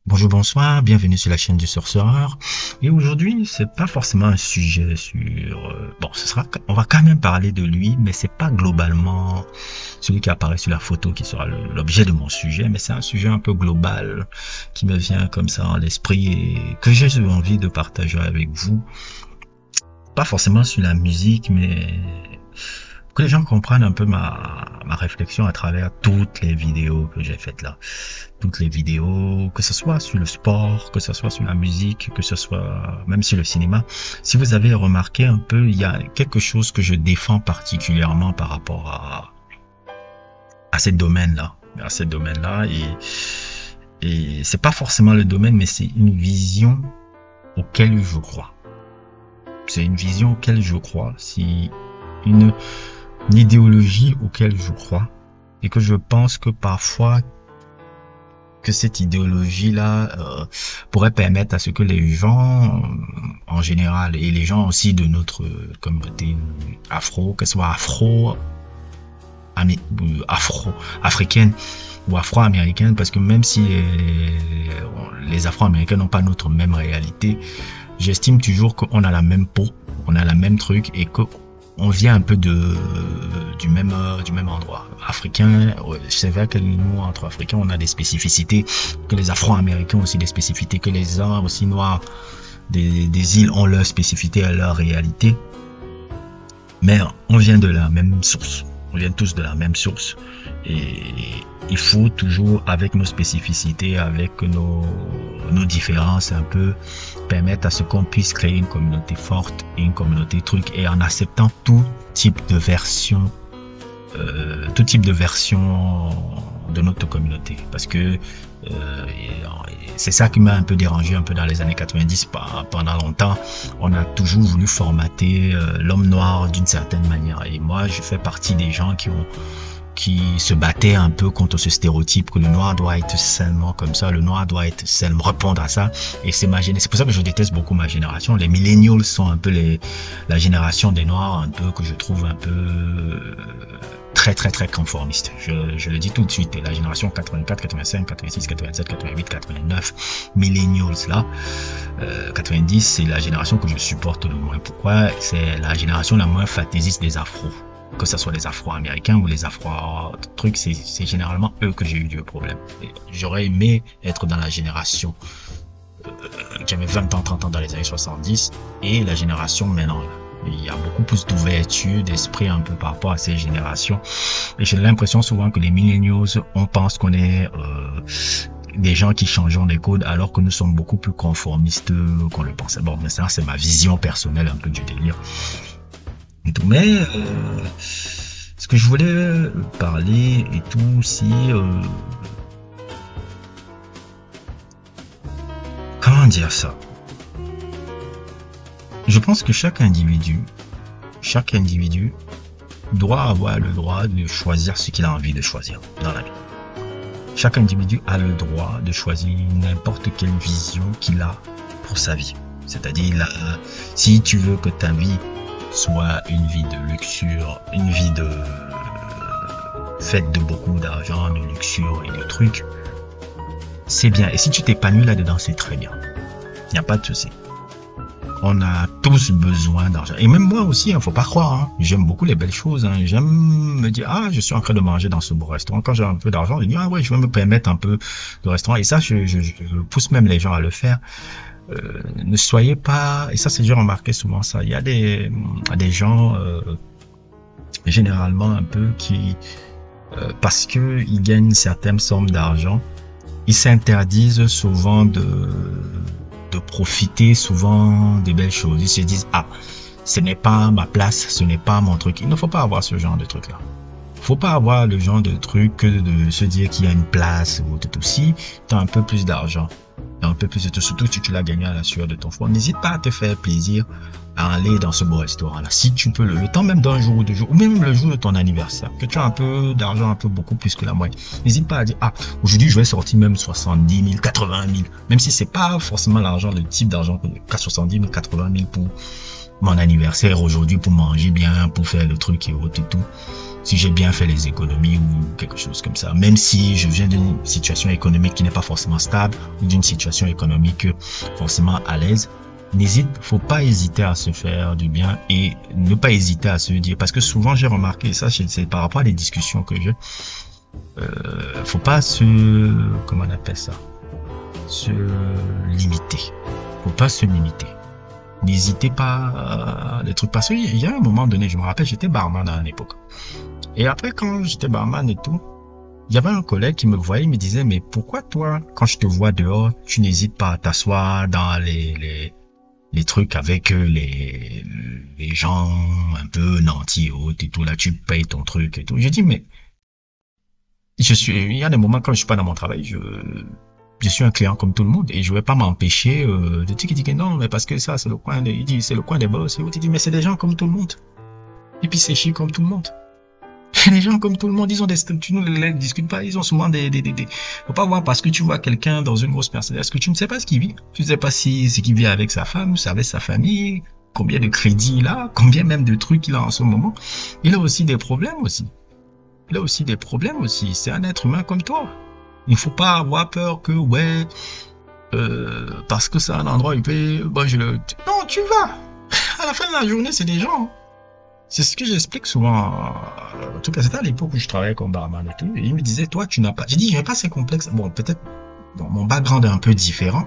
Bonjour, bonsoir, bienvenue sur la chaîne du Sorcereur. Et aujourd'hui, c'est pas forcément un sujet sur... bon, on va quand même parler de lui, mais c'est pas globalement celui qui apparaît sur la photo qui sera l'objet de mon sujet, mais c'est un sujet un peu global qui me vient comme ça à l'esprit et que j'ai envie de partager avec vous. Pas forcément sur la musique, mais que les gens comprennent un peu ma réflexion à travers toutes les vidéos que j'ai faites là. Toutes les vidéos, que ce soit sur le sport, que ce soit sur la musique, que ce soit même sur le cinéma. Si vous avez remarqué un peu, il y a quelque chose que je défends particulièrement par rapport à ces domaines-là. À ces domaines-là. Et c'est pas forcément le domaine, mais c'est une vision auquel je crois. C'est une vision auquel je crois. C'est une idéologie auquel je crois. Et que je pense que parfois, que cette idéologie-là pourrait permettre à ce que les gens, en général, et les gens aussi de notre communauté afro, que ce soit afro-africaine ou afro-américaine, parce que même si les afro-américains n'ont pas notre même réalité, j'estime toujours qu'on a la même peau, on a la même truc et que on vient un peu du même endroit. Africain, c'est vrai que nous, entre Africains, on a des spécificités, que les Afro-Américains ont aussi des spécificités, que les gens aussi noirs des îles ont leurs spécificités et leur réalité. Mais on vient de la même source. On vient tous de la même source. Et il faut toujours, avec nos spécificités, avec nos différences un peu, permettre à ce qu'on puisse créer une communauté forte et une communauté truc, et en acceptant tout type de version de notre communauté. Parce que c'est ça qui m'a un peu dérangé un peu dans les années 90. Pendant longtemps, on a toujours voulu formater l'homme noir d'une certaine manière. Et moi, je fais partie des gens qui se battaient un peu contre ce stéréotype que le noir doit être seulement comme ça, le noir doit être seulement répondre à ça. Et c'est pour ça que je déteste beaucoup ma génération. Les millennials sont un peu la génération des noirs, un peu que je trouve un peu très conformiste. Je le dis tout de suite. La génération 84, 85, 86, 87, 88, 89, millennials là, 90, c'est la génération que je supporte le moins. Pourquoi? C'est la génération la moins fantaisiste des afros. Que ce soit les afro-américains ou les afro-trucs, c'est généralement eux que j'ai eu du problème. J'aurais aimé être dans la génération j'avais 20 ans, 30 ans dans les années 70 et la génération maintenant. Il y a beaucoup plus d'ouverture d'esprit un peu par rapport à ces générations. Et j'ai l'impression souvent que les millennials, on pense qu'on est des gens qui changeons les codes alors que nous sommes beaucoup plus conformistes qu'on le pensait. Bon, mais ça, c'est ma vision personnelle un peu du délire. Et tout. Mais ce que je voulais parler et tout, si comment dire ça? Je pense que chaque individu doit avoir le droit de choisir ce qu'il a envie de choisir dans la vie. Chaque individu a le droit de choisir n'importe quelle vision qu'il a pour sa vie. C'est-à-dire, si tu veux que ta vie soit une vie de luxure, une vie faite de beaucoup d'argent, de luxure et de trucs, c'est bien. Et si tu t'épanouis là-dedans, c'est très bien. Il n'y a pas de souci. On a tous besoin d'argent. Et même moi aussi, faut pas croire. Hein. J'aime beaucoup les belles choses. Hein. J'aime me dire, je suis en train de manger dans ce beau restaurant. Quand j'ai un peu d'argent, je dis, ouais, je vais me permettre un peu de restaurant. Et ça, je pousse même les gens à le faire. Ne soyez pas, et ça c'est j'ai remarqué souvent ça, il y a des gens généralement un peu qui parce que ils gagnent une certaine somme d'argent, ils s'interdisent souvent de profiter souvent des belles choses. Ils se disent ce n'est pas ma place, ce n'est pas mon truc. Il ne faut pas avoir ce genre de truc là. Faut pas avoir le genre de truc que de se dire qu'il y a une place ou tout aussi. T'as un peu plus d'argent, un peu plus de tout, surtout si tu l'as gagné à la sueur de ton front. N'hésite pas à te faire plaisir à aller dans ce beau restaurant là. Si tu peux le temps même d'un jour ou deux jours, ou même le jour de ton anniversaire, que tu as un peu d'argent, un peu beaucoup plus que la moyenne. N'hésite pas à dire aujourd'hui je vais sortir même 70 000, 80 000, même si c'est pas forcément l'argent, le type d'argent que 70 000, 80 000 pour mon anniversaire aujourd'hui, pour manger bien, pour faire le truc et autres et tout. si j'ai bien fait les économies ou quelque chose comme ça. Même si je viens d'une situation économique qui n'est pas forcément stable ou d'une situation économique forcément à l'aise, faut pas hésiter à se faire du bien et ne pas hésiter à se dire, parce que souvent j'ai remarqué ça, c'est par rapport à des discussions que j'ai, faut pas comment on appelle ça, se limiter. Faut pas se limiter. N'hésitez pas à des trucs, parce qu'il y a un moment donné, je me rappelle, j'étais barman à l'époque. Et après, quand j'étais barman et tout, il y avait un collègue qui me voyait, il me disait, mais pourquoi toi, quand je te vois dehors, tu n'hésites pas à t'asseoir dans les trucs avec les gens un peu nantis et autres et tout, là, tu payes ton truc et tout. Je dis, mais il y a des moments quand je suis pas dans mon travail, je suis un client comme tout le monde et je vais pas m'empêcher de dire qu'il dit que non, mais parce que ça, c'est le coin il dit, c'est le coin des boss et autres. Il dit, mais c'est des gens comme tout le monde. Et puis c'est chier comme tout le monde. Les gens comme tout le monde, ils ont des statuts, nous ne discutons pas, ils ont souvent faut pas voir parce que tu vois quelqu'un dans une grosse personne, est-ce que tu ne sais pas ce qu'il vit? Tu ne sais pas si c'est qu'il vit avec sa femme, ou avec sa famille, combien de crédits il a, combien même de trucs il a en ce moment. Il a aussi des problèmes aussi. C'est un être humain comme toi. Il ne faut pas avoir peur que, ouais, parce que c'est un endroit où il peut, non, tu vas. À la fin de la journée, c'est des gens. C'est ce que j'explique souvent. En tout cas, c'était à l'époque où je travaillais comme barman et tout. Et il me disait, toi, tu n'as pas. J'ai dit, j'ai pas ces complexes. Bon, peut-être, mon background est un peu différent.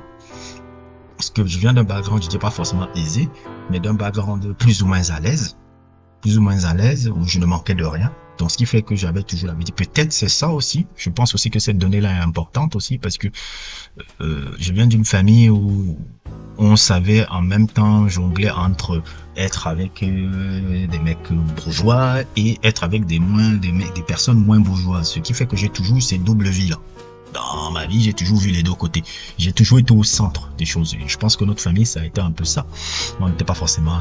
Parce que je viens d'un background, je dis pas forcément aisé, mais d'un background plus ou moins à l'aise, où je ne manquais de rien. Donc, ce qui fait que j'avais toujours la vie. Peut-être c'est ça aussi. Je pense aussi que cette donnée-là est importante aussi parce que je viens d'une famille où on savait en même temps jongler entre être avec des mecs bourgeois et être avec des personnes moins bourgeoises. Ce qui fait que j'ai toujours ces doubles vies-là. Dans ma vie, j'ai toujours vu les deux côtés. J'ai toujours été au centre des choses. Je pense que notre famille, ça a été un peu ça. On n'était pas forcément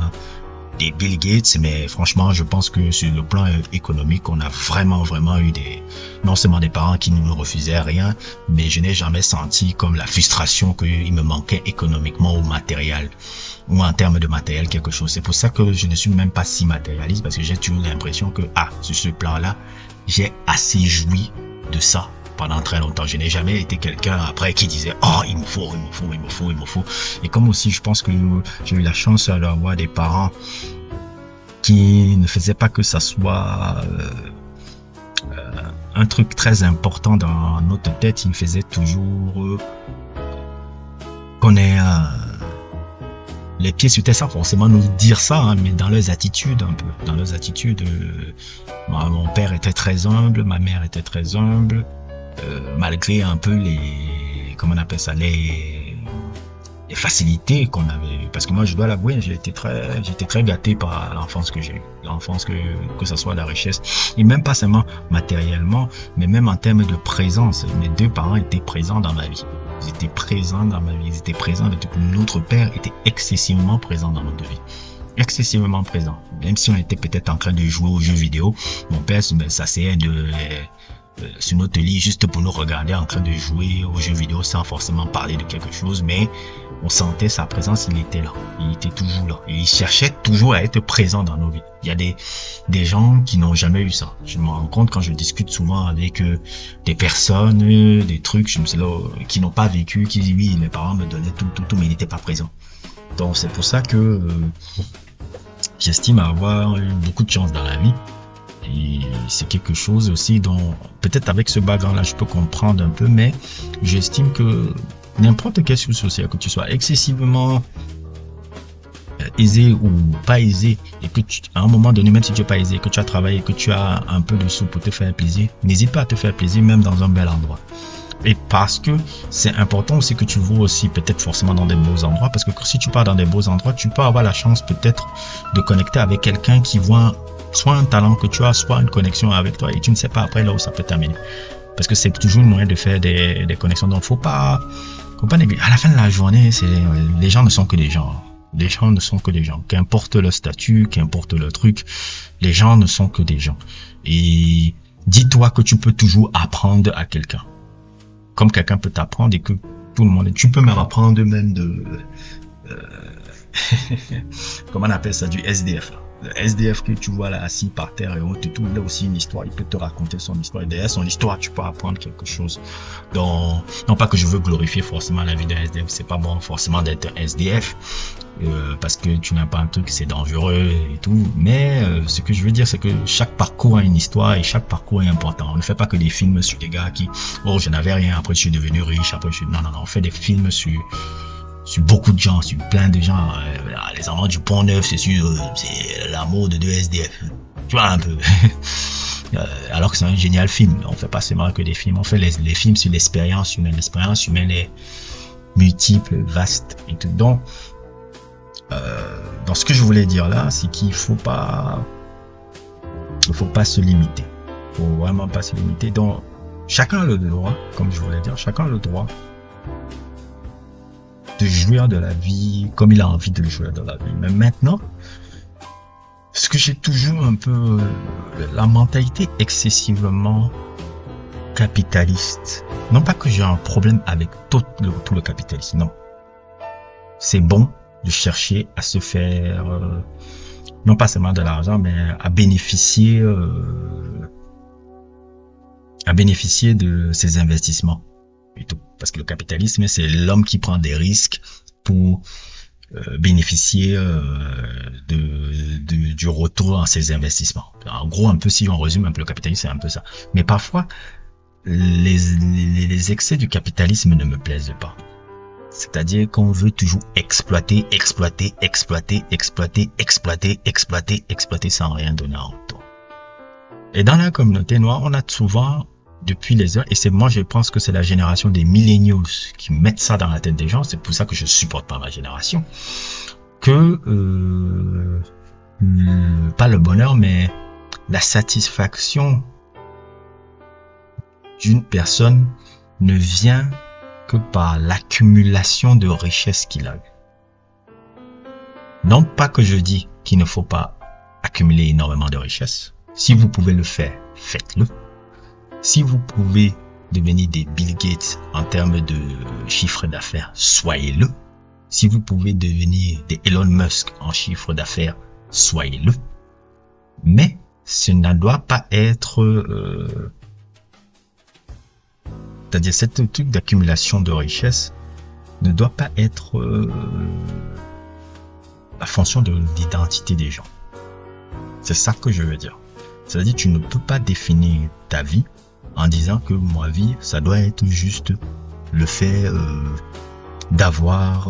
des Bill Gates, mais franchement, je pense que sur le plan économique, on a vraiment eu non seulement des parents qui ne nous refusaient rien, mais je n'ai jamais senti comme la frustration qu'il me manquait économiquement au matériel, ou en termes de matériel, quelque chose. C'est pour ça que je ne suis même pas si matérialiste, parce que j'ai toujours l'impression que, sur ce plan-là, j'ai assez joui de ça pendant très longtemps. Je n'ai jamais été quelqu'un après qui disait il me faut. Et comme aussi je pense que j'ai eu la chance d'avoir des parents qui ne faisaient pas que ça soit un truc très important dans notre tête. Ils me faisaient toujours qu'on ait les pieds sur terre, sans forcément nous dire ça, mais dans leurs attitudes un peu. Dans leurs attitudes, mon père était très humble, ma mère était très humble. Malgré un peu comment on appelle ça, les facilités qu'on avait, parce que moi je dois l'avouer, j'étais très gâté par l'enfance que j'ai eu, que ça soit la richesse, et même pas seulement matériellement, mais même en termes de présence. Mes deux parents étaient présents dans ma vie, notre père était excessivement présent dans notre vie. Excessivement présent, même si on était peut-être en train de jouer aux jeux vidéo, mon père s'asseyait sur notre lit juste pour nous regarder en train de jouer aux jeux vidéo sans forcément parler de quelque chose, mais on sentait sa présence, il était là, il était toujours là, et il cherchait toujours à être présent dans nos vies. Il y a des gens qui n'ont jamais eu ça. Je me rends compte quand je discute souvent avec des personnes, des trucs, qui n'ont pas vécu, qui disent oui, mes parents me donnaient tout, mais ils n'étaient pas présents. Donc c'est pour ça que j'estime avoir eu beaucoup de chance dans la vie. Et c'est quelque chose aussi dont, peut-être avec ce background-là, je peux comprendre un peu, mais j'estime que n'importe quelle chose sociale, que tu sois excessivement aisé ou pas aisé, et que à un moment donné, même si tu n'es pas aisé, que tu as travaillé, que tu as un peu de sous pour te faire plaisir, n'hésite pas à te faire plaisir, même dans un bel endroit. Et parce que c'est important aussi que tu vas aussi peut-être forcément dans des beaux endroits, parce que si tu pars dans des beaux endroits, tu peux avoir la chance peut-être de connecter avec quelqu'un qui voit soit un talent que tu as, soit une connexion avec toi, et tu ne sais pas après là où ça peut t'amener. Parce que c'est toujours une moyen de faire des connexions. Donc faut pas négliger. À la fin de la journée, les gens ne sont que des gens. Les gens ne sont que des gens. Qu'importe leur statut, qu'importe leur truc, les gens ne sont que des gens. Et dis-toi que tu peux toujours apprendre à quelqu'un. Comme quelqu'un peut t'apprendre et que tout le monde, tu peux même apprendre même comment on appelle ça, du SDF là. Le SDF que tu vois là assis par terre et autres et tout, il a aussi une histoire, il peut te raconter son histoire. Et derrière son histoire, tu peux apprendre quelque chose. Donc, non pas que je veux glorifier forcément la vie d'un SDF, c'est pas bon forcément d'être un SDF, parce que tu n'as pas un truc, c'est dangereux et tout. Mais ce que je veux dire, c'est que chaque parcours a une histoire et chaque parcours est important. On ne fait pas que des films sur des gars qui, oh, je n'avais rien, après je suis devenu riche, après je suis... Non, non, non, on fait des films sur beaucoup de gens, sur plein de gens. Les Amants du Pont Neuf, c'est sur c'est l'amour de deux SDF. Tu vois un peu. Alors que c'est un génial film. On fait pas seulement que des films, on fait les films sur l'expérience humaine. L'expérience humaine est multiple, vaste et tout. Donc ce que je voulais dire là, c'est qu'il faut pas se limiter. Faut vraiment pas se limiter. Donc chacun a le droit, comme je voulais dire, chacun a le droit de jouir de la vie comme il a envie de jouir de la vie. Mais maintenant, ce que j'ai toujours un peu la mentalité excessivement capitaliste. Non pas que j'ai un problème avec tout le capitalisme, non. C'est bon de chercher à se faire, non pas seulement de l'argent, mais à bénéficier de ses investissements. Et tout. Parce que le capitalisme, c'est l'homme qui prend des risques pour bénéficier du retour dans ses investissements. En gros, un peu, si on résume un peu le capitalisme, c'est un peu ça. Mais parfois, les excès du capitalisme ne me plaisent pas. C'est-à-dire qu'on veut toujours exploiter sans rien donner en retour. Et dans la communauté noire, on a souvent, depuis les heures, et c'est moi je pense que c'est la génération des millennials qui mettent ça dans la tête des gens, c'est pour ça que je supporte pas ma génération, que pas le bonheur mais la satisfaction d'une personne ne vient que par l'accumulation de richesses qu'il a eu. Non pas que je dis qu'il ne faut pas accumuler énormément de richesses. Si vous pouvez le faire, faites-le. Si vous pouvez devenir des Bill Gates en termes de chiffre d'affaires, soyez-le. Si vous pouvez devenir des Elon Musk en chiffre d'affaires, soyez-le. Mais ce ne doit pas être... c'est-à-dire, cette truc d'accumulation de richesses ne doit pas être la fonction de l'identité des gens. C'est ça que je veux dire. C'est-à-dire, tu ne peux pas définir ta vie en disant que ma vie, ça doit être juste le fait d'avoir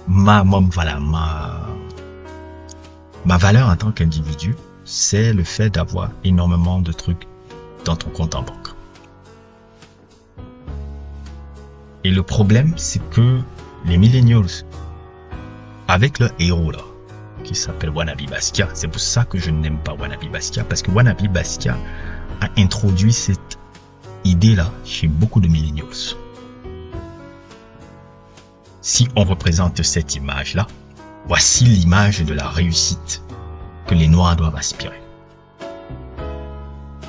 ma valeur en tant qu'individu, c'est le fait d'avoir énormément de trucs dans ton compte en banque. Et le problème, c'est que les millennials, avec leur héros là, qui s'appelle Wannabe Basquiat, c'est pour ça que je n'aime pas Wannabe Basquiat, parce que Wannabe Basquiat a introduit cette idée là chez beaucoup de millennials. Si on représente cette image là, voici l'image de la réussite que les Noirs doivent aspirer.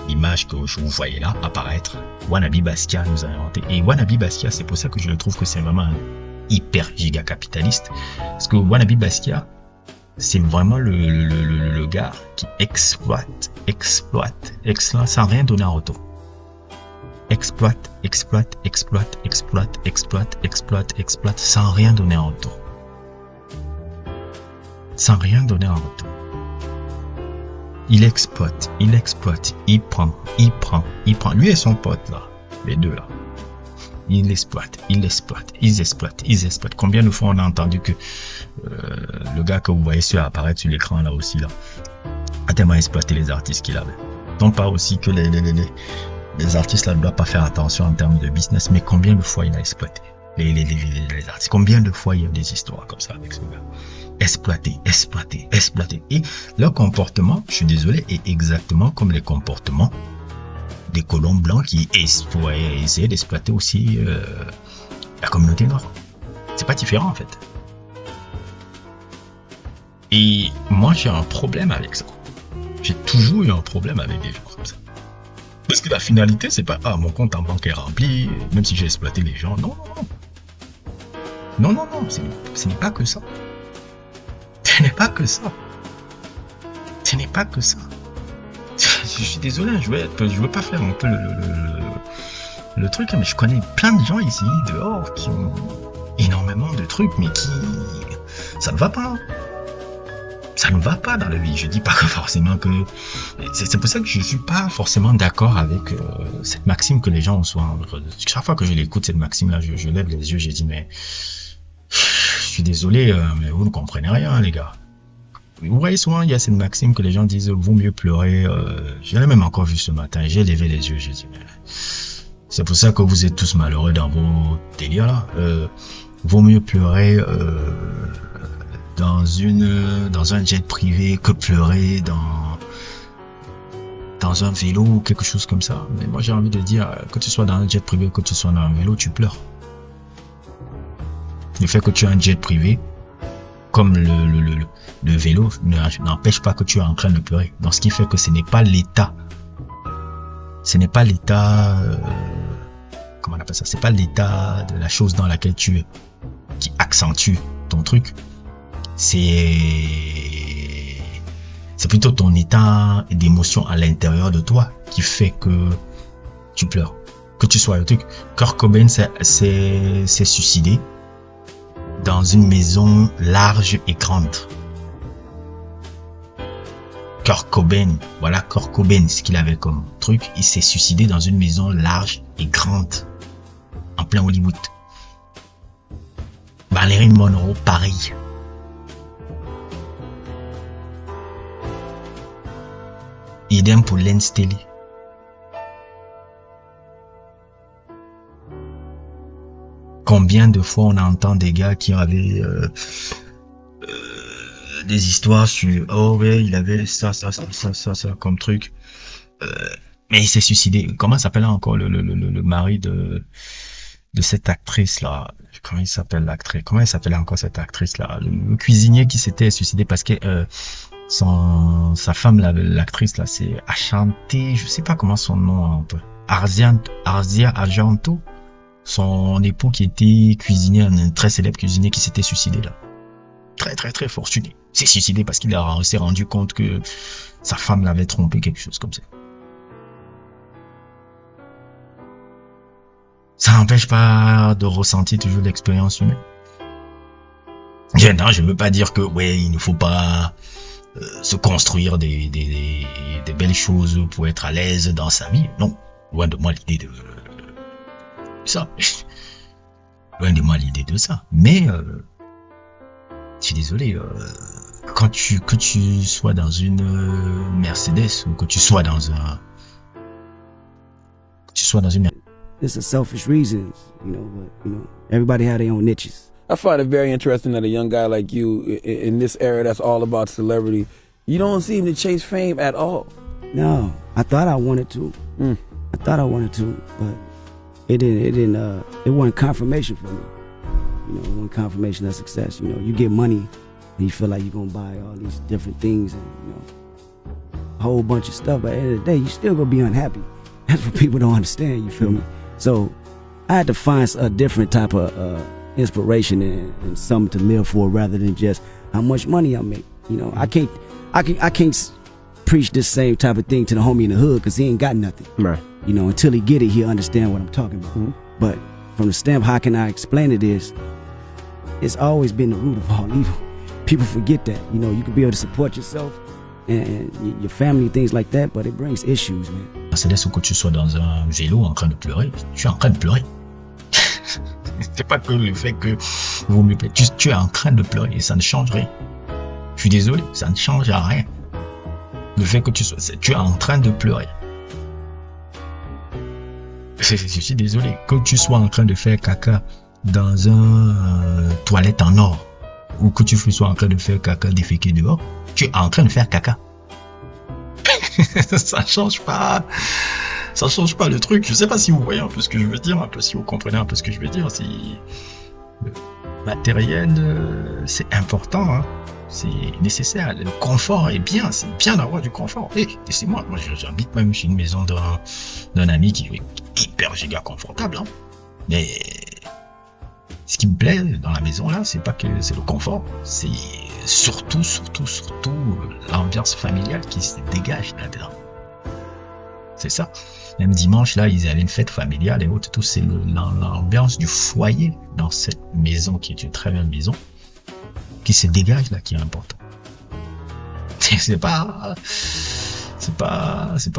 L'image que vous voyez là apparaître, Wannabe Basquiat nous a inventé. Et Wannabe Basquiat, c'est pour ça que je le trouve que c'est vraiment un hyper giga capitaliste. Parce que Wannabe Basquiat, c'est vraiment le gars qui exploite sans rien donner en retour. Exploite sans rien donner en retour. Sans rien donner en retour. Il exploite, il prend. Lui et son pote là, les deux là. Ils exploitent. Combien de fois on a entendu que le gars que vous voyez apparaître sur l'écran là aussi là, a tellement exploité les artistes qu'il avait. Non pas aussi que les artistes là ne doivent pas faire attention en termes de business, mais combien de fois il a exploité les artistes. Combien de fois il y a des histoires comme ça avec ce gars. Exploiter. Et leur comportement, je suis désolé, est exactement comme les comportements des colons blancs qui essayaient d'exploiter aussi la communauté noire. C'est pas différent en fait. Et moi j'ai un problème avec ça. J'ai toujours eu un problème avec des gens comme ça. Parce que la finalité c'est pas mon compte en banque est rempli, même si j'ai exploité les gens. Non. Non, non, non, ce n'est pas que ça. Ce n'est pas que ça. Ce n'est pas que ça. Je suis désolé, je veux pas faire un peu le truc, mais je connais plein de gens ici, dehors, qui ont énormément de trucs, mais qui... Ça ne va pas. Ça ne va pas dans la vie. Je dis pas que forcément que... C'est pour ça que je suis pas forcément d'accord avec cette maxime que les gens ont souvent... Chaque fois que je l'écoute, cette maxime-là, je lève les yeux, j'ai dit, mais... Je suis désolé, mais vous ne comprenez rien, les gars. Vous voyez, souvent, il y a cette maxime que les gens disent, vaut mieux pleurer. Je l'ai même encore vu ce matin, j'ai levé les yeux, j'ai dit, mais... C'est pour ça que vous êtes tous malheureux dans vos délires, là. Vaut mieux pleurer... dans un jet privé que pleurer dans un vélo ou quelque chose comme ça. Mais moi j'ai envie de dire que tu sois dans un jet privé, que tu sois dans un vélo, tu pleures. Le fait que tu as un jet privé, comme le vélo, n'empêche pas que tu es en train de pleurer. Donc ce qui fait que ce n'est pas l'état. Ce n'est pas l'état... comment on appelle ça? C'est pas l'état de la chose dans laquelle tu es qui accentue ton truc. C'est plutôt ton état d'émotion à l'intérieur de toi qui fait que tu pleures. Que tu sois le truc. Kurt Cobain s'est suicidé dans une maison large et grande. Kurt Cobain, voilà Kurt Cobain, ce qu'il avait comme truc. Il s'est suicidé dans une maison large et grande. En plein Hollywood. Marilyn Monroe, pareil. Idem pour Len Staley. Combien de fois on entend des gars qui avaient des histoires sur oh ouais il avait ça comme truc, mais il s'est suicidé. Comment s'appelle encore le mari de cette actrice là? Comment il s'appelle l'actrice? Comment il s'appelait encore cette actrice là? Le cuisinier qui s'était suicidé parce que sa femme, l'actrice là, c'est Ashanti, je sais pas comment son nom un peu. Arzia Argento, son époux qui était cuisinier, un très célèbre cuisinier qui s'était suicidé là. Très fortuné. S'est suicidé parce qu'il s'est rendu compte que sa femme l'avait trompé, quelque chose comme ça. Ça n'empêche pas de ressentir toujours l'expérience humaine. Non, je veux pas dire que ouais, il ne faut pas se construire des belles choses pour être à l'aise dans sa vie. Non, loin de moi l'idée de ça. Loin de moi l'idée de ça. Mais je suis désolé, que tu sois dans une Mercedes ou que tu sois dans une It's a selfish reasons, but everybody have their own niches. I find it very interesting that a young guy like you, in this era that's all about celebrity, you don't seem to chase fame at all. No, I thought I wanted to. I thought I wanted to, but it didn't. It wasn't confirmation for me. It wasn't confirmation of success. You get money, and you feel like you're gonna buy all these different things and a whole bunch of stuff. But at the end of the day, you still gonna be unhappy. That's what people don't understand. You feel me? So I had to find a different type of inspiration and something to live for rather than just how much money I make. I can't preach this same type of thing to the homie in the hood because he ain't got nothing. Right. Until he get it, he'll understand what I'm talking about. But from the stamp, how can I explain it is, it's always been the root of all evil. People forget that. You can be able to support yourself and your family, things like that, but it brings issues, man. Mercedes ou que tu sois dans un vélo en train de pleurer, tu es en train de pleurer. C'est pas que le fait que vaut mieux pleurer. Tu es en train de pleurer et ça ne change rien. Je suis désolé, ça ne change rien. Le fait que tu es en train de pleurer. Je suis désolé, que tu sois en train de faire caca dans un toilette en or ou que tu sois en train de faire caca déféquer dehors, tu es en train de faire caca. Ça change pas le truc. Je sais pas si vous voyez un peu ce que je veux dire, un peu si vous comprenez un peu ce que je veux dire. Si le matériel, c'est important, hein. C'est nécessaire. Le confort est bien, c'est bien d'avoir du confort. Laissez-moi, moi j'habite même chez une maison d'un ami qui est hyper giga confortable, hein. Mais ce qui me plaît dans la maison là, c'est pas que c'est le confort, c'est surtout l'ambiance familiale qui se dégage là-dedans. C'est ça. Même dimanche là, ils avaient une fête familiale et autres, tout c'est l'ambiance du foyer dans cette maison qui est une très belle maison qui se dégage là, qui est important. C'est pas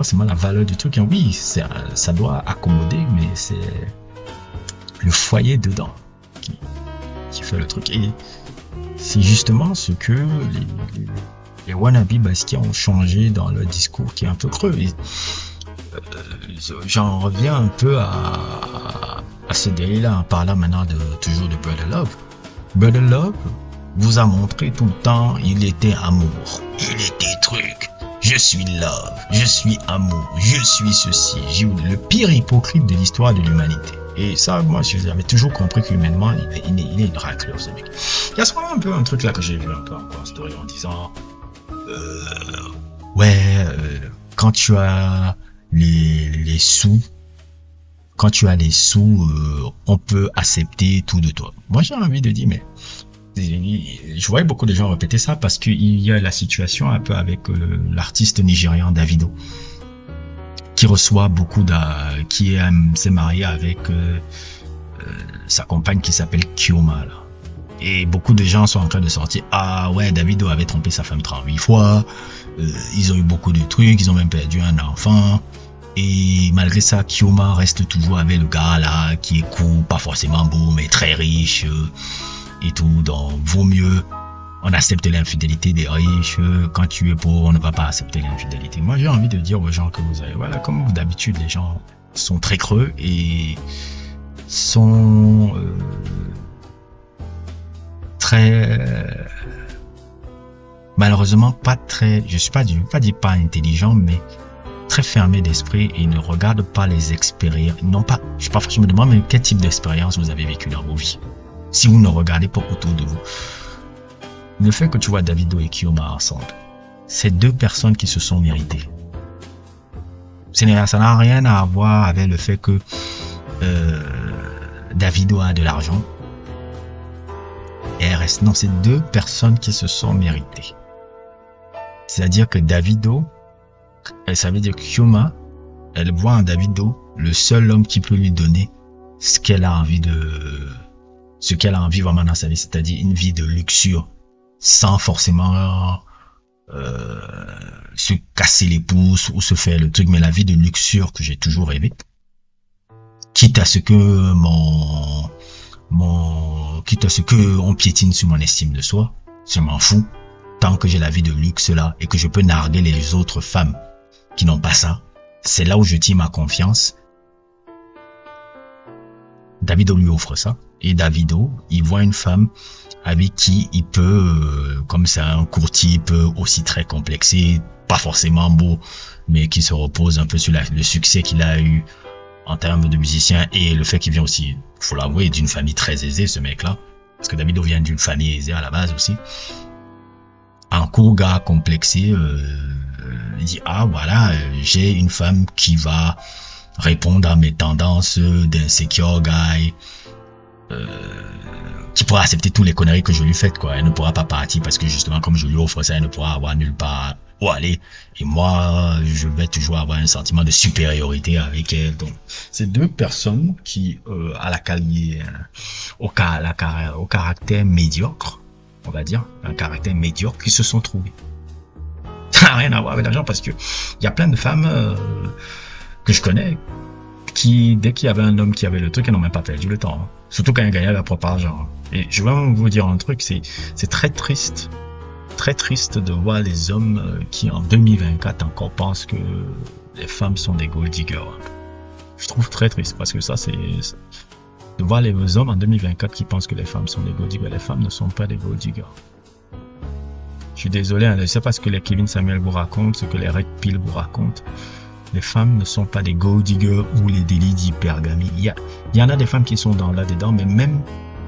seulement la valeur du truc. Oui, ça doit accommoder, mais c'est le foyer dedans qui fait le truc. Et c'est justement ce que les wannabe baskiers ont changé dans leur discours qui est un peu creux. J'en reviens un peu à ce délai-là en parlant maintenant toujours de Brother Love. Brother Love vous a montré tout le temps, il était amour, il était truc. Je suis love, je suis amour, je suis ceci. J'ai le pire hypocrite de l'histoire de l'humanité. Et ça, moi, j'avais toujours compris qu'humainement, il est une raclure, ce mec. Il y a souvent un peu un truc là que j'ai vu un peu encore en story en disant quand tu as les sous, on peut accepter tout de toi. Moi, j'ai envie de dire, mais je voyais beaucoup de gens répéter ça parce qu'il y a la situation un peu avec l'artiste nigérian Davido qui reçoit qui s'est marié avec sa compagne qui s'appelle Kioma là. Et beaucoup de gens sont en train de sortir Davido avait trompé sa femme 38 fois, ils ont eu beaucoup de trucs, ils ont même perdu un enfant. Et malgré ça, Kioma reste toujours avec le gars là qui est cool, pas forcément beau mais très riche et tout. Donc vaut mieux on accepte l'infidélité des riches. Quand tu es pauvre, on ne va pas accepter l'infidélité. Moi, j'ai envie de dire aux gens que vous avez, comme d'habitude, les gens sont très creux et sont très malheureusement pas très, je suis pas pas intelligent, mais très fermé d'esprit et ne regardent pas les expériences. Non pas, je me demande mais quel type d'expérience vous avez vécu dans vos vies. Si vous ne regardez pas autour de vous. Le fait que tu vois Davido et Kioma ensemble, c'est deux personnes qui se sont méritées. Ça n'a rien à voir avec le fait que Davido a de l'argent. Et RS, non, c'est deux personnes qui se sont méritées. C'est-à-dire que Davido, ça veut dire que Kioma, elle voit en Davido le seul homme qui peut lui donner ce qu'elle a envie vraiment dans sa vie, c'est-à-dire une vie de luxure, sans forcément se casser les pouces ou se faire le truc, mais la vie de luxure que j'ai toujours rêvé. Quitte à ce que on piétine sur mon estime de soi, je m'en fous. Tant que j'ai la vie de luxe là et que je peux narguer les autres femmes qui n'ont pas ça, c'est là où je tire ma confiance. Davido lui offre ça. Et Davido, il voit une femme avec qui il peut, comme c'est un courtier, il peut aussi très complexé, pas forcément beau, mais qui se repose un peu sur le succès qu'il a eu en termes de musicien et le fait qu'il vient aussi, faut l'avouer, d'une famille très aisée, ce mec-là. Parce que Davido vient d'une famille aisée à la base aussi. Un court gars complexé, il dit, j'ai une femme qui va répondre à mes tendances d'insecure guy, qui pourra accepter tous les conneries que je lui fais, quoi. Elle ne pourra pas partir parce que justement, comme je lui offre ça, elle ne pourra avoir nulle part où aller. Et moi, je vais toujours avoir un sentiment de supériorité avec elle. Donc, c'est deux personnes qui, au caractère médiocre, on va dire, un caractère médiocre, qui se sont trouvés. Ça n'a rien à voir avec l'argent parce que il y a plein de femmes que je connais qui, dès qu'il y avait un homme qui avait le truc, elles n'ont même pas perdu le temps. Surtout quand elles gagnaient leur propre argent. Et je vais vous dire un truc, c'est très triste de voir les hommes qui en 2024 encore pensent que les femmes sont des gold diggers. Je trouve très triste parce que ça c'est de voir les hommes en 2024 qui pensent que les femmes sont des gold diggers. Les femmes ne sont pas des gold diggers. Je suis désolé, je ne sais pas ce que les Kevin Samuel vous racontent, ce que les Red Pill vous racontent. Les femmes ne sont pas des gold diggers ou les délits d'hypergamie. Il y en a des femmes qui sont là-dedans, mais même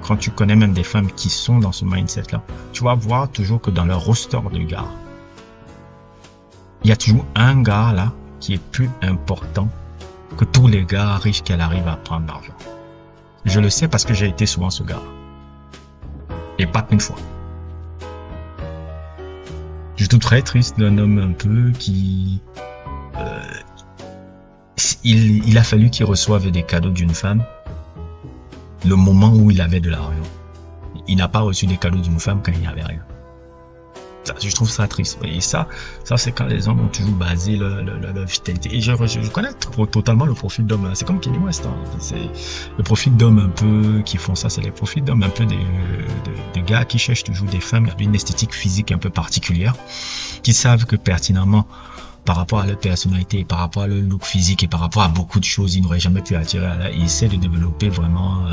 quand tu connais même des femmes qui sont dans ce mindset-là, tu vas voir toujours que dans leur roster de gars, il y a toujours un gars là qui est plus important que tous les gars riches qu'elle arrive à prendre l'argent. Je le sais parce que j'ai été souvent ce gars. Et pas qu'une fois. Je trouve très triste d'un homme un peu qui... il a fallu qu'il reçoive des cadeaux d'une femme le moment où il avait de l'argent. Il n'a pas reçu des cadeaux d'une femme quand il n'y avait rien. Ça, je trouve ça triste. Et ça c'est quand les hommes ont toujours basé leur vitalité. Et je connais totalement le profil d'homme. C'est comme Kanye West. Hein. C'est le profil d'hommes un peu qui font ça. C'est les profils d'hommes un peu de gars qui cherchent toujours des femmes avec une esthétique physique un peu particulière, qui savent que pertinemment, par rapport à leur personnalité, par rapport à leur look physique et par rapport à beaucoup de choses, ils n'auraient jamais pu attirer à là. Ils essaient de développer vraiment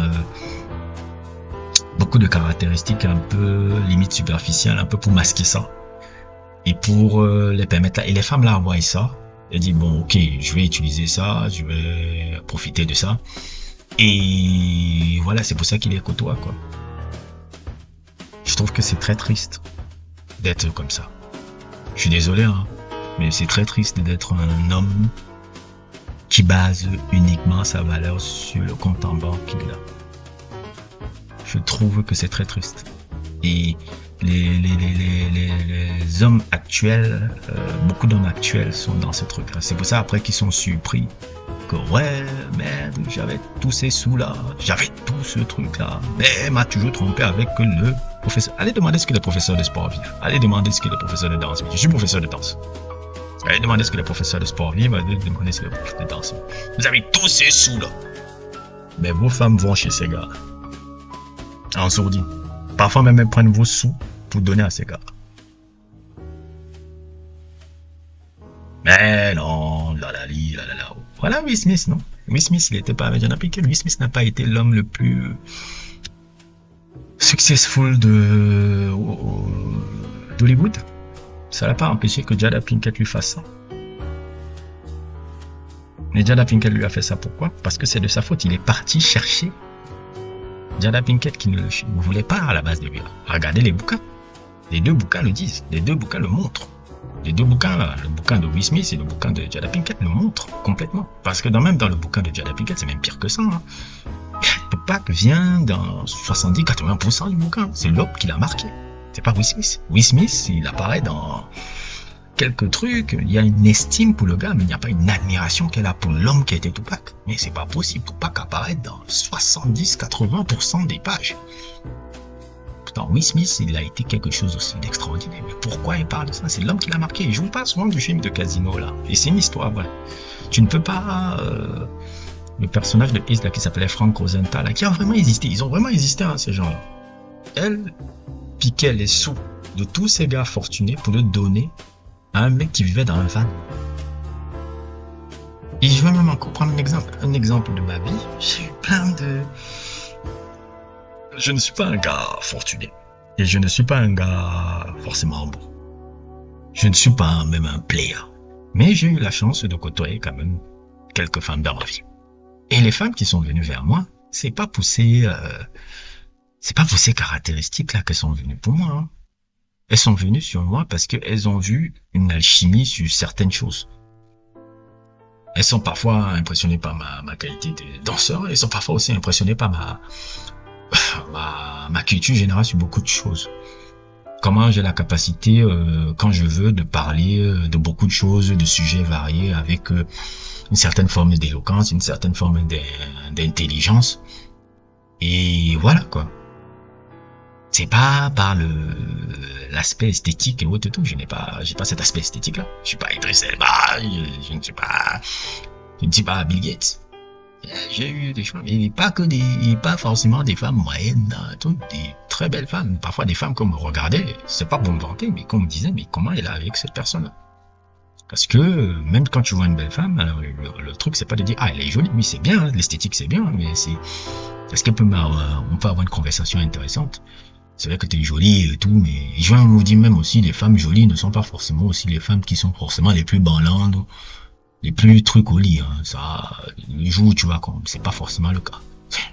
beaucoup de caractéristiques un peu limite superficielles, un peu pour masquer ça et pour les permettre là. Et les femmes là voient ça et disent bon ok, je vais utiliser ça, je vais profiter de ça. Et voilà, c'est pour ça qu'il les côtoie quoi. Je trouve que c'est très triste d'être comme ça. Je suis désolé hein. Mais c'est très triste d'être un homme qui base uniquement sa valeur sur le compte en banque qu'il a. Je trouve que c'est très triste. Et les hommes actuels, beaucoup d'hommes actuels sont dans ce truc-là. C'est pour ça après qu'ils sont surpris que ouais, merde, j'avais tous ces sous-là, j'avais tout ce truc-là, mais elle m'a toujours trompé avec le professeur. Allez demander ce que les professeurs de sport vivent. Allez demander ce que les professeurs de danse vivent. Je suis professeur de danse. Allez demander ce que les professeurs de sport vivent, allez demander ce que les professeurs de danse vivent. Vous avez tous ces sous-là. Mais vos femmes vont chez ces gars. En sourdine. Parfois même elles prennent vos sous pour donner à ces gars. Mais non, la. Voilà Will Smith, non? Will Smith, il n'était pas avec Jada Pinkett. Will Smith n'a pas été l'homme le plus successful d'Hollywood. Ça n'a pas empêché que Jada Pinkett lui fasse ça. Mais Jada Pinkett lui a fait ça pourquoi? Parce que c'est de sa faute. Il est parti chercher Jada Pinkett qui ne voulait pas à la base de lui. Regardez les bouquins. Les deux bouquins le disent. Les deux bouquins le montrent. Les deux bouquins, là, le bouquin de Will Smith et le bouquin de Jada Pinkett le montrent complètement. Parce que même dans le bouquin de Jada Pinkett, c'est même pire que ça. Hein. Tupac vient dans 70-80% du bouquin. C'est l'homme qui l'a marqué. C'est pas Will Smith. Will Smith, il apparaît dans quelques trucs. Il y a une estime pour le gars, mais il n'y a pas une admiration qu'elle a pour l'homme qui a été Tupac. Mais c'est pas possible. Tupac apparaît dans 70-80% des pages. Pourtant, Will Smith, il a été quelque chose aussi d'extraordinaire. Mais pourquoi il parle de ça? C'est l'homme qui l'a marqué. Je vous parle souvent du film de Casino, là. Et c'est une histoire, voilà. Tu ne peux pas... le personnage de Ace, là, qui s'appelait Frank Rosenthal, là, qui a vraiment existé. Ils ont vraiment existé, hein, ces gens-là. Elle piquait les sous de tous ces gars fortunés pour le donner à un mec qui vivait dans un van. Et je vais même encore prendre un exemple de ma vie. J'ai eu plein de... Je ne suis pas un gars fortuné. Et je ne suis pas un gars forcément beau. Je ne suis pas même un player. Mais j'ai eu la chance de côtoyer quand même quelques femmes dans ma vie. Et les femmes qui sont venues vers moi, c'est pas pour ces caractéristiques-là qu'elles sont venues pour moi. Hein. Elles sont venues sur moi parce qu'elles ont vu une alchimie sur certaines choses. Elles sont parfois impressionnées par ma qualité de danseur. Elles sont parfois aussi impressionnées par ma culture générale sur beaucoup de choses. Comment j'ai la capacité, quand je veux, de parler de beaucoup de choses, de sujets variés avec une certaine forme d'éloquence, une certaine forme d'intelligence. Et voilà quoi. C'est pas par l'aspect esthétique et autres tout. J'ai pas cet aspect esthétique là. Je suis pas Idriss Elba, je ne suis pas Bill Gates. J'ai eu des femmes, et pas forcément des femmes moyennes, toutes des très belles femmes. Parfois des femmes qu'on me regardait, c'est pas pour me vanter, mais qu'on me disait, mais comment elle est avec cette personne-là? Parce que même quand tu vois une belle femme, alors, le truc c'est pas de dire ah elle est jolie, oui c'est bien, l'esthétique c'est bien, mais est-ce qu'on peut avoir une conversation intéressante? C'est vrai que tu es jolie et tout, mais je vous dis même aussi les femmes jolies ne sont pas forcément aussi les femmes qui sont forcément les plus banlandes, les plus trucs au lit. Hein. Ça, le jour où tu vas comme c'est pas forcément le cas.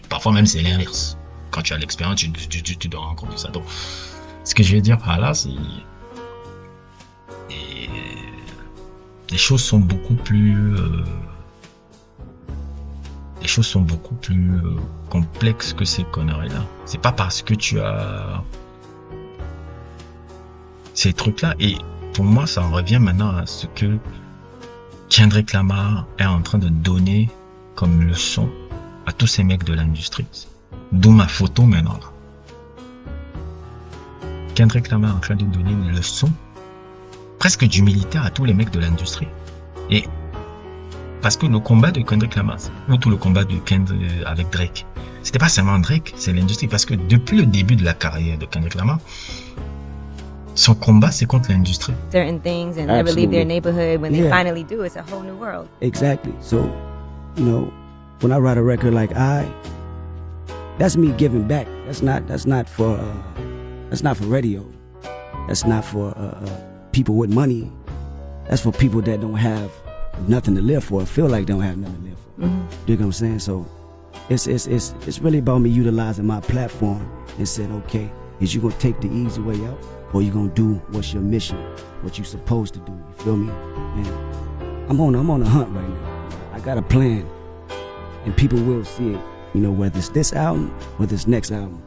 Parfois même c'est l'inverse. Quand tu as l'expérience, tu te rends compte de ça. Donc, ce que je veux dire par là, c'est les choses sont beaucoup plus les choses sont beaucoup plus complexes que ces conneries-là. C'est pas parce que tu as ces trucs-là. Et pour moi, ça en revient maintenant à ce que Kendrick Lamar est en train de donner comme leçon à tous ces mecs de l'industrie. D'où ma photo maintenant là. Kendrick Lamar est en train de donner une leçon presque d'humilité à tous les mecs de l'industrie. Et parce que le combat de Kendrick Lamar, ou tout le combat de Kendrick avec Drake, c'était pas seulement Drake, c'est l'industrie. Parce que depuis le début de la carrière de Kendrick Lamar, son combat, c'est contre l'industrie. Certain things and never leave their neighborhood. When they finally do, it's a whole new world. Exactly. So, you know, when I write a record like that's me giving back. That's not for radio. That's not for people with money. That's for people that don't have nothing to live for, feel like they don't have nothing to live for. Mm-hmm. You know what I'm saying? So it's really about me utilizing my platform and saying, okay, is you gonna take the easy way out, or you gonna do what's your mission, what you supposed to do? You feel me? And I'm on a hunt right now. I got a plan, and people will see it. You know, whether it's this album, whether it's next album.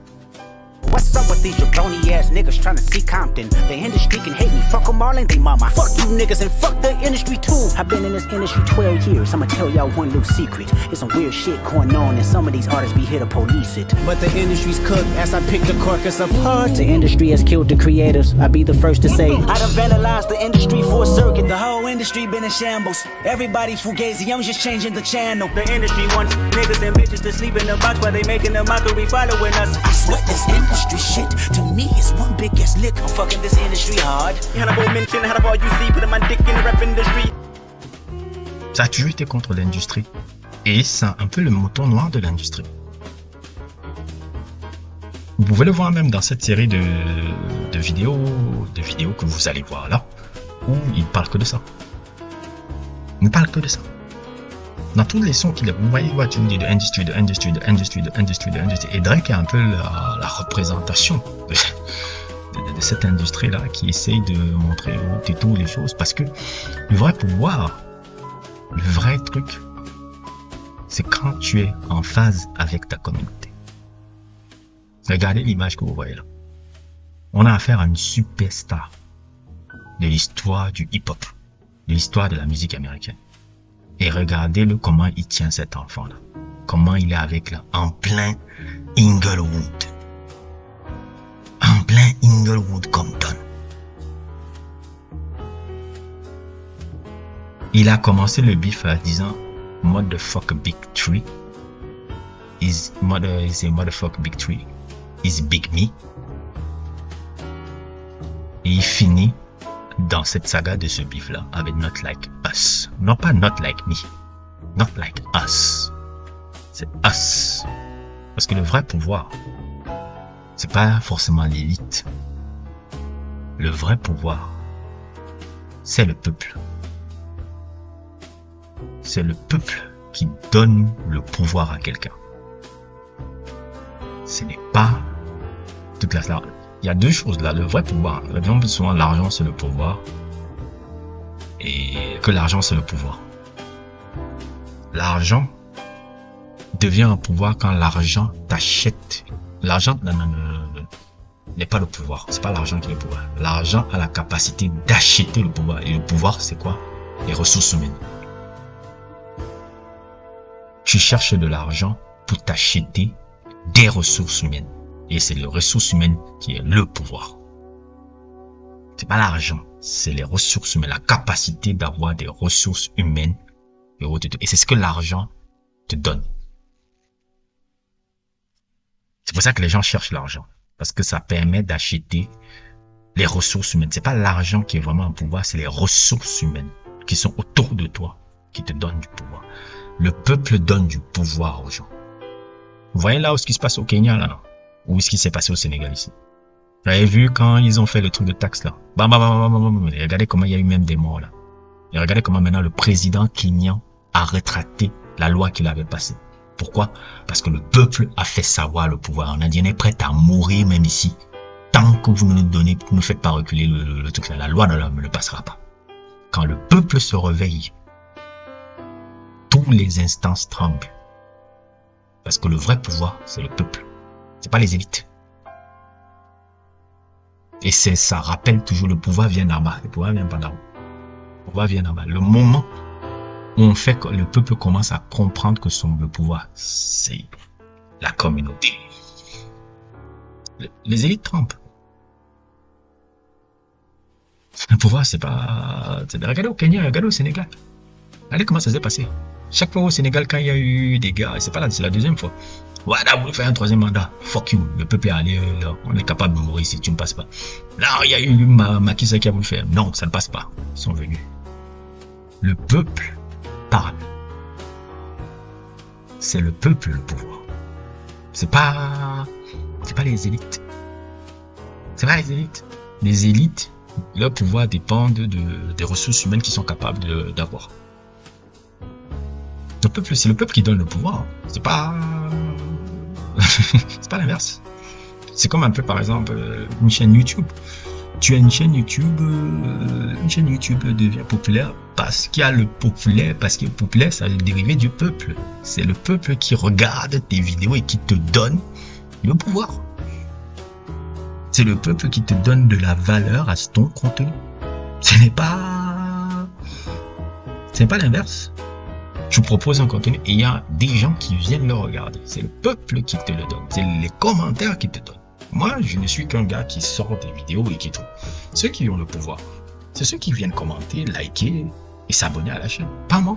What's up with these jabroni ass niggas trying to see Compton? The industry can hate me, fuck them all and they mama. Fuck you niggas and fuck the industry too. I've been in this industry 12 years, I'ma tell y'all one little secret. There's some weird shit going on and some of these artists be here to police it. But the industry's cooked as I pick the carcass apart. The industry has killed the creators, I'll be the first to say. I done vandalized the industry for a circuit. The whole industry been in shambles. Everybody fugazi, I'm just changing the channel. The industry wants niggas and bitches to sleep in the box while they making a mockery following us. I swear this industry shit to me is one big ass lick. I'm fucking this industry hard. Hannibal mention how the you see putting my dick in the rap industry. Ça a toujours été contre l'industrie. Et c'est un peu le mouton noir de l'industrie. Vous pouvez le voir même dans cette série de vidéos que vous allez voir là, où il parle que de ça. Il ne parle que de ça. Dans tous les sons qu'il a, vous voyez, tu me dis de industrie. Et Drake est un peu la représentation de cette industrie-là qui essaye de montrer haut et tout les choses. Parce que le vrai pouvoir, le vrai truc, c'est quand tu es en phase avec ta communauté. Regardez l'image que vous voyez là. On a affaire à une superstar de l'histoire du hip-hop, de l'histoire de la musique américaine. Et regardez-le comment il tient cet enfant-là. Comment il est avec là, en plein Inglewood. En plein Inglewood Compton. Il a commencé le bif en disant Motherfuck Big Tree. Is a motherfuck Big Tree. Is Big Me. Et il finit dans cette saga de ce bif là avec Not Like Us. Non pas Not Like Me, Not Like Us. C'est Us. Parce que le vrai pouvoir, c'est pas forcément l'élite. Le vrai pouvoir, c'est le peuple. C'est le peuple qui donne le pouvoir à quelqu'un. Ce n'est pas toute la... Il y a deux choses là, le vrai pouvoir. Les gens disent souvent l'argent c'est le pouvoir. Et que l'argent c'est le pouvoir. L'argent devient un pouvoir quand l'argent t'achète. L'argent n'est pas le pouvoir. C'est pas l'argent qui est le pouvoir. L'argent a la capacité d'acheter le pouvoir. Et le pouvoir c'est quoi? Les ressources humaines. Tu cherches de l'argent pour t'acheter des ressources humaines. Et c'est les ressources humaines qui est le pouvoir. C'est pas l'argent, c'est les ressources humaines, la capacité d'avoir des ressources humaines. Et c'est ce que l'argent te donne. C'est pour ça que les gens cherchent l'argent. Parce que ça permet d'acheter les ressources humaines. C'est pas l'argent qui est vraiment un pouvoir, c'est les ressources humaines qui sont autour de toi qui te donnent du pouvoir. Le peuple donne du pouvoir aux gens. Vous voyez là où ce qui se passe au Kenya là, non? Ou ce qui s'est passé au Sénégal ici. Vous avez vu quand ils ont fait le truc de taxe là. Et regardez comment il y a eu même des morts là. Et regardez comment maintenant le président kenyan a rétracté la loi qu'il avait passée. Pourquoi? Parce que le peuple a fait savoir le pouvoir. On a dit on est prêt à mourir même ici. Tant que vous ne nous donnez, vous ne faites pas reculer le truc là. La loi ne le passera pas. Quand le peuple se réveille, tous les instances tremblent. Parce que le vrai pouvoir, c'est le peuple. C'est pas les élites. Et ça rappelle toujours, le pouvoir vient d'en bas. Le pouvoir vient pas d'en haut. Le pouvoir vient d'en bas. Le moment où on fait que le peuple commence à comprendre que le pouvoir, c'est la communauté. Les élites trompent. Le pouvoir, c'est pas... Regardez au Kenya, regardez au Sénégal. Regardez comment ça s'est passé. Chaque fois au Sénégal, quand il y a eu des gars, c'est la deuxième fois. Voilà, vous faites un troisième mandat. Fuck you. Le peuple est allé là. On est capable de mourir si tu ne passes pas. Là, il y a eu Macky Sall qui a voulu faire. Non, ça ne passe pas. Ils sont venus. Le peuple parle. C'est le peuple le pouvoir. C'est pas les élites. C'est pas les élites. Les élites, leur pouvoir dépend des ressources humaines qu'ils sont capables d'avoir. Le peuple, c'est le peuple qui donne le pouvoir. C'est pas c'est pas l'inverse. C'est comme un peu par exemple une chaîne YouTube. Tu as une chaîne YouTube devient populaire parce qu'il y a le populaire, parce que le populaire, ça est dérivé du peuple. C'est le peuple qui regarde tes vidéos et qui te donne le pouvoir. C'est le peuple qui te donne de la valeur à ton contenu. Ce n'est pas l'inverse. Tu proposes un contenu et il y a des gens qui viennent le regarder. C'est le peuple qui te le donne. C'est les commentaires qui te donnent. Moi, je ne suis qu'un gars qui sort des vidéos et qui trouve. Ceux qui ont le pouvoir, c'est ceux qui viennent commenter, liker et s'abonner à la chaîne. Pas moi.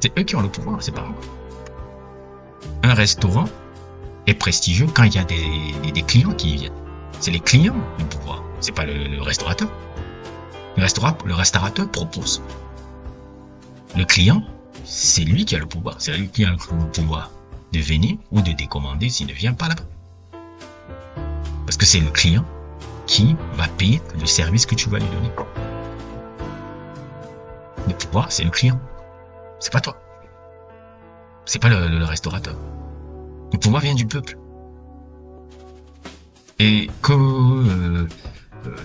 C'est eux qui ont le pouvoir, c'est pas moi. Un restaurant est prestigieux quand il y a des clients qui viennent. C'est les clients du pouvoir. C'est pas le restaurateur. Le restaurateur propose. Le client, c'est lui qui a le pouvoir. C'est lui qui a le pouvoir de venir ou de décommander s'il ne vient pas là-bas. Parce que c'est le client qui va payer le service que tu vas lui donner. Le pouvoir, c'est le client. C'est pas toi. C'est pas le restaurateur. Le pouvoir vient du peuple. Et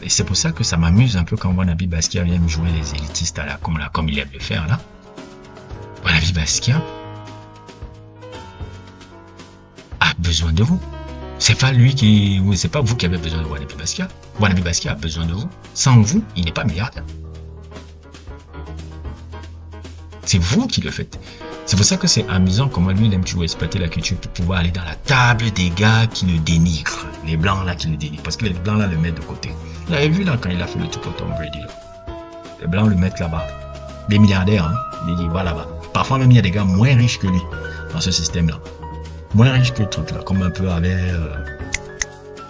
c'est pour ça que ça m'amuse un peu quand Wannabe Basquiat vient me jouer les élitistes comme il aime le faire là. Wannabe Basquiat a besoin de vous. C'est pas vous qui avez besoin de Wannabe Basquiat. Wannabe Basquiat a besoin de vous. Sans vous, il n'est pas milliardaire. C'est vous qui le faites. C'est pour ça que c'est amusant comment lui il aime toujours exploiter la culture pour pouvoir aller dans la table des gars qui le dénigrent. Les blancs là qui le dénigrent. Parce que les blancs là le mettent de côté. Vous l'avez vu là quand il a fait le truc au Tom Brady là. Les blancs le mettent là-bas. Des milliardaires, hein. Il va là-bas. Parfois même il y a des gars moins riches que lui dans ce système là. Moins riches que le truc là. Comme un peu avec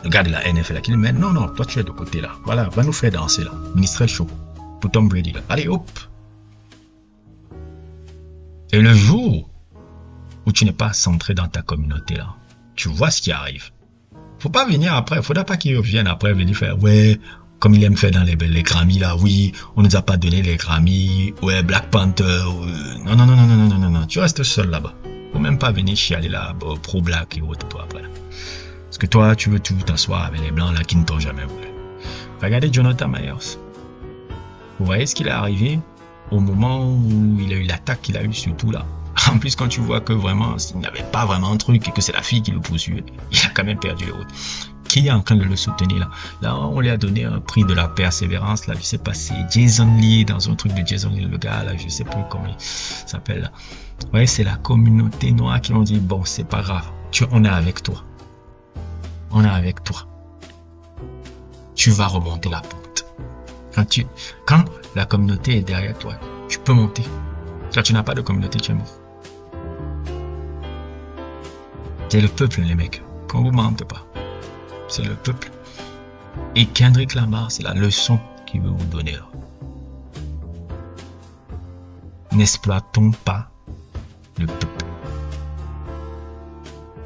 le gars de la NFL là qui le met. Non, toi tu es de côté là. Voilà, va nous faire danser là. Ministre chaud. Pour Tom Brady là. Allez hop. Et le jour où tu n'es pas centré dans ta communauté là, tu vois ce qui arrive. Faut pas venir après, faudra pas qu'il revienne après venir faire ouais, comme il aime faire dans les Grammy là, oui, on nous a pas donné les Grammy, ouais, Black Panther, non, tu restes seul là-bas. Faut même pas venir chialer là, pro black et autres pour après. Parce que toi, tu veux tout t'asseoir avec les blancs là qui ne t'ont jamais voulu. Regardez Jonathan Myers. Vous voyez ce qu'il est arrivé au moment où il a eu l'attaque qu'il a eu surtout là. En plus, quand tu vois que vraiment, s'il n'avait pas vraiment un truc et que c'est la fille qui le poursuivait, il a quand même perdu les routes. Qui est en train de le soutenir là? Là, on lui a donné un prix de la persévérance là, je sais pas, c'est Jason Lee, dans un truc de Jason Lee, le gars là, je sais plus comment il s'appelle là. Ouais, c'est la communauté noire qui ont dit, bon, c'est pas grave, on est avec toi. On est avec toi. Tu vas remonter la pente. Quand la communauté est derrière toi, tu peux monter. Quand tu n'as pas de communauté, tu es mort. C'est le peuple, les mecs. Qu'on vous mente pas. C'est le peuple. Et Kendrick Lamar, c'est la leçon qu'il veut vous donner là. N'exploitons pas le peuple.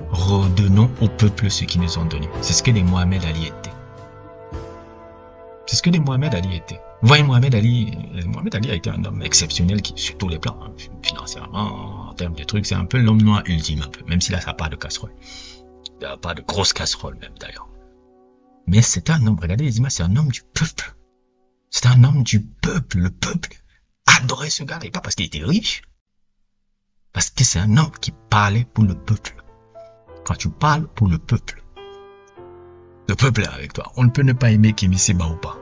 Redonnons au peuple ce qu'ils nous ont donné. C'est ce que des Mohamed Ali étaient. C'est ce que des Mohamed Ali étaient. Vous voyez, Mohamed Ali a été un homme exceptionnel sur tous les plans, hein, financièrement, en termes de trucs, c'est un peu l'homme noir ultime, un peu, même s'il a sa part de casserole. Il n'a pas de grosse casserole même d'ailleurs. Mais c'est un homme, regardez les images, c'est un homme du peuple. C'est un homme du peuple. Le peuple adorait ce gars-là, et pas parce qu'il était riche. Parce que c'est un homme qui parlait pour le peuple. Quand tu parles pour le peuple est avec toi. On ne peut ne pas aimer Kémy Séba ou pas.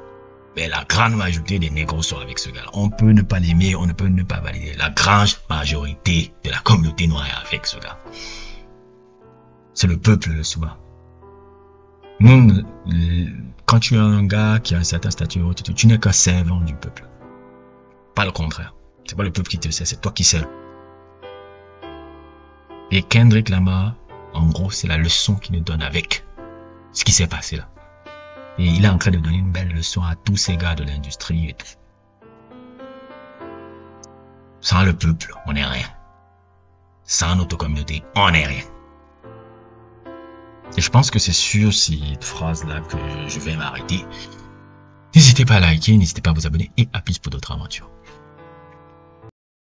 Mais la grande majorité des négros sont avec ce gars-là. On peut ne pas l'aimer, on ne peut ne pas valider. La grande majorité de la communauté noire est avec ce gars. C'est le peuple, souvent. Nous, quand tu es un gars qui a un certain statut, tu n'es qu'un servant du peuple. Pas le contraire. C'est pas le peuple qui te sert, c'est toi qui sers. Et Kendrick Lamar, en gros, c'est la leçon qu'il nous donne avec ce qui s'est passé là. Et il est en train de donner une belle leçon à tous ces gars de l'industrie et tout. Sans le peuple, on n'est rien. Sans notre communauté, on n'est rien. Et je pense que c'est sur cette phrase-là que je vais m'arrêter. N'hésitez pas à liker, n'hésitez pas à vous abonner et à plus pour d'autres aventures.